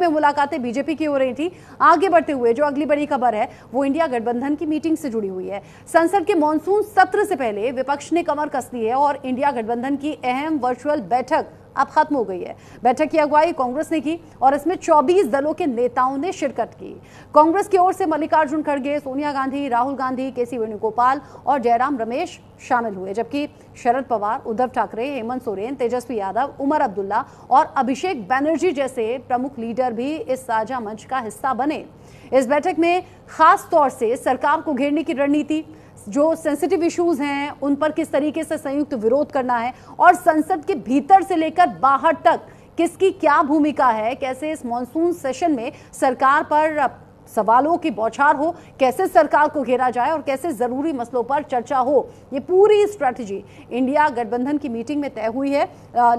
में मुलाकातें बीजेपी की हो रही थी। आगे बढ़ते हुए जो अगली बड़ी खबर है वो इंडिया गठबंधन की मीटिंग से जुड़ी हुई है। संसद के मॉनसून सत्र से पहले विपक्ष ने कमर कस ली है और इंडिया गठबंधन की अहम वर्चुअल बैठक अब खत्म हो गई है। बैठक की अगुवाई कांग्रेस ने की और इसमें 24 दलों के नेताओं ने शिरकत की। कांग्रेस की ओर से मल्लिकार्जुन खड़गे, सोनिया गांधी, राहुल गांधी, केसी वेणुगोपाल और जयराम रमेश शामिल हुए, जबकि शरद पवार, उद्धव ठाकरे, हेमंत सोरेन, तेजस्वी यादव, उमर अब्दुल्ला और अभिषेक बनर्जी जैसे प्रमुख लीडर भी इस साझा मंच का हिस्सा बने। इस बैठक में खास तौर से सरकार को घेरने की रणनीति, जो सेंसिटिव इश्यूज हैं उन पर किस तरीके से संयुक्त विरोध करना है और संसद के भीतर से लेकर बाहर तक किसकी क्या भूमिका है, कैसे इस मॉनसून सेशन में सरकार पर सवालों की बौछार हो, कैसे सरकार को घेरा जाए और कैसे जरूरी मसलों पर चर्चा हो, ये पूरी स्ट्रैटेजी इंडिया गठबंधन की मीटिंग में तय हुई है।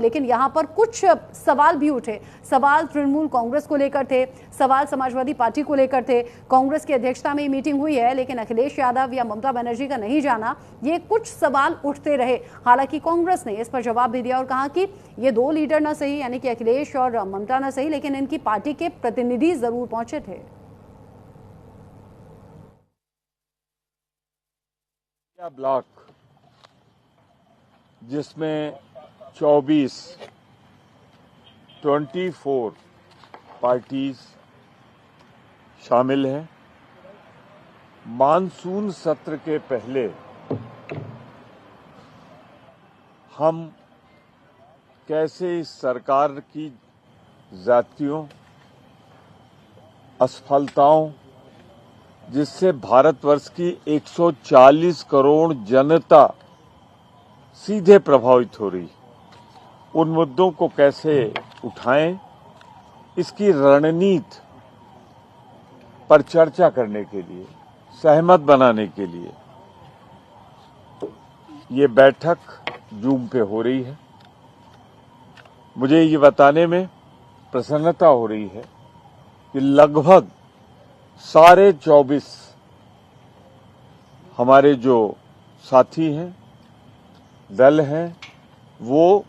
लेकिन यहां पर कुछ सवाल भी उठे। सवाल तृणमूल कांग्रेस को लेकर थे, सवाल समाजवादी पार्टी को लेकर थे। कांग्रेस की अध्यक्षता में ये मीटिंग हुई है, लेकिन अखिलेश यादव या ममता बनर्जी का नहीं जाना, ये कुछ सवाल उठते रहे। हालांकि कांग्रेस ने इस पर जवाब भी दिया और कहा कि ये दो लीडर ना सही, यानी कि अखिलेश और ममता ना सही, लेकिन इनकी पार्टी के प्रतिनिधि जरूर पहुंचे थे। ब्लॉक जिसमें 24 पार्टीज शामिल हैं, मानसून सत्र के पहले हम कैसे इस सरकार की ज्यादतियों, असफलताओं, जिससे भारतवर्ष की 140 करोड़ जनता सीधे प्रभावित हो रही, उन मुद्दों को कैसे उठाएं, इसकी रणनीति पर चर्चा करने के लिए, सहमत बनाने के लिए ये बैठक जूम पे हो रही है। मुझे ये बताने में प्रसन्नता हो रही है कि लगभग सारे 24 हमारे जो साथी हैं, दल हैं, वो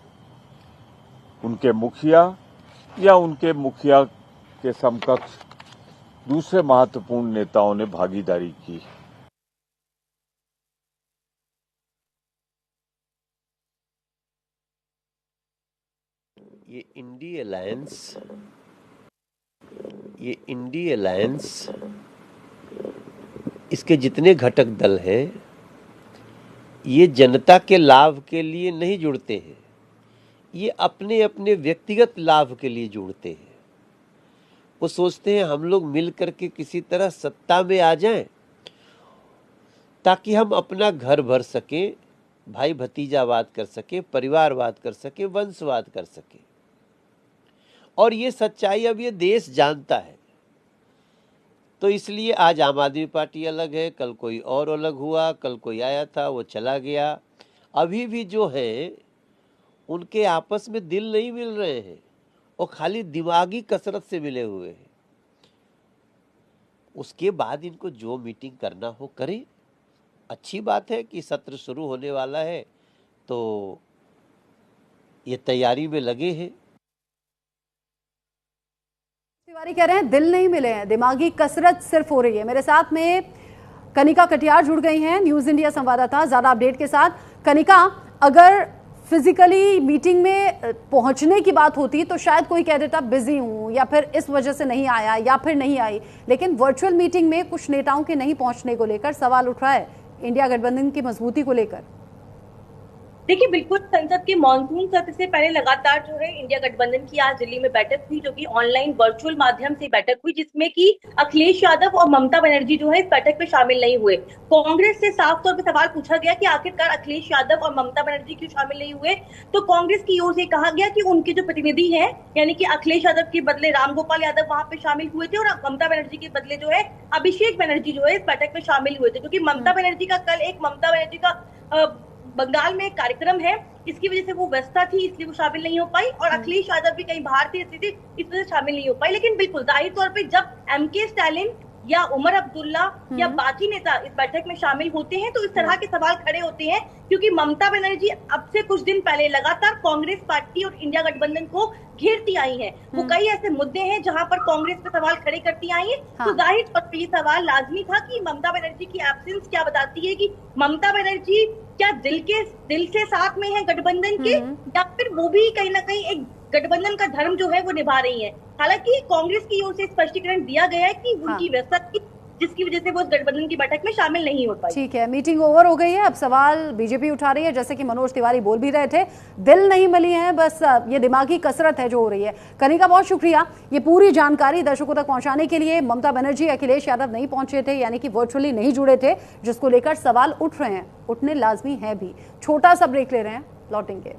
उनके मुखिया या उनके मुखिया के समकक्ष दूसरे महत्वपूर्ण नेताओं ने भागीदारी की। ये इंडी अलायंस इसके जितने घटक दल हैं, ये जनता के लाभ के लिए नहीं जुड़ते हैं, ये अपने अपने व्यक्तिगत लाभ के लिए जुड़ते हैं। वो सोचते हैं हम लोग मिल करके किसी तरह सत्ता में आ जाएं ताकि हम अपना घर भर सकें, भाई भतीजावाद कर सके, परिवारवाद कर सके, वंशवाद कर सके। और ये सच्चाई अब ये देश जानता है। तो इसलिए आज आम आदमी पार्टी अलग है, कल कोई और अलग हुआ, कल कोई आया था वो चला गया। अभी भी जो है उनके आपस में दिल नहीं मिल रहे हैं और खाली दिमागी कसरत से मिले हुए हैं। उसके बाद इनको जो मीटिंग करना हो करें। अच्छी बात है कि सत्र शुरू होने वाला है तो ये तैयारी में लगे हैं। तिवारी कह रहे हैं दिल नहीं मिले हैं, दिमागी कसरत सिर्फ हो रही है। मेरे साथ में कनिका कटियार जुड़ गई हैं, न्यूज इंडिया संवाददाता, ज्यादा अपडेट के साथ। कनिका, अगर फिजिकली मीटिंग में पहुंचने की बात होती तो शायद कोई कह देता बिजी हूं या फिर इस वजह से नहीं आया या फिर नहीं आई, लेकिन वर्चुअल मीटिंग में कुछ नेताओं के नहीं पहुंचने को लेकर सवाल उठ रहा है इंडिया गठबंधन की मजबूती को लेकर। देखिए, बिल्कुल संसद के मॉनसून सत्र से पहले लगातार जो है इंडिया गठबंधन की आज दिल्ली में बैठक हुई, जो कि ऑनलाइन वर्चुअल माध्यम से बैठक हुई, जिसमें कि अखिलेश यादव और ममता बनर्जी जो है इस बैठक में शामिल नहीं हुए। कांग्रेस से साफ तौर पर सवाल पूछा गया कि आखिरकार अखिलेश यादव और ममता बनर्जी क्यों शामिल नहीं हुए, तो कांग्रेस की ओर से कहा गया कि उनके जो प्रतिनिधि हैं, यानी कि अखिलेश यादव के बदले रामगोपाल यादव वहां पे शामिल हुए थे और ममता बनर्जी के बदले जो है अभिषेक बनर्जी जो है इस बैठक में शामिल हुए थे, क्योंकि ममता बनर्जी का कल एक ममता बनर्जी का बंगाल में कार्यक्रम है, इसकी वजह से वो व्यस्तता थी, इसलिए वो शामिल नहीं हो पाई। और अखिलेश यादव भी कहीं बाहर थे, इसलिए इस वजह से शामिल नहीं हो पाई। लेकिन बिल्कुल जाहिर तौर पे जब एमके स्टालिन या उमर अब्दुल्ला या बाकी नेता इस बैठक में शामिल होते हैं तो इस तरह के सवाल खड़े होते हैं, क्योंकि ममता बनर्जी अब से कुछ दिन पहले लगातार कांग्रेस पार्टी और इंडिया गठबंधन को घेरती आई हैं। वो कई ऐसे मुद्दे हैं जहां पर कांग्रेस पे सवाल खड़े करती आई हैं। तो जाहिर तौर पर ये सवाल लाजमी था कि ममता बनर्जी की एब्सेंस क्या बताती है, कि ममता बनर्जी क्या दिल से साथ में है गठबंधन के, या फिर वो भी कहीं ना कहीं एक गठबंधन का धर्म जो है वो निभा रही है। हालांकि कांग्रेस की ओर से स्पष्टीकरण दिया गया है कि उनकी व्यवस्था थी जिसकी वजह से वो गठबंधन की बैठक में शामिल नहीं हो पाई। ठीक है, मीटिंग ओवर हो गई है, अब सवाल बीजेपी उठा रही है, जैसे कि मनोज तिवारी बोल भी रहे थे, दिल नहीं मिली है, बस ये दिमागी कसरत है जो हो रही है। कनिका, बहुत शुक्रिया ये पूरी जानकारी दर्शकों तक पहुंचाने के लिए। ममता बनर्जी अखिलेश यादव नहीं पहुंचे थे, यानी कि वर्चुअली नहीं जुड़े थे, जिसको लेकर सवाल उठ रहे हैं, उठने लाजमी है भी। छोटा सा ब्रेक ले रहे हैं, लौटेंगे।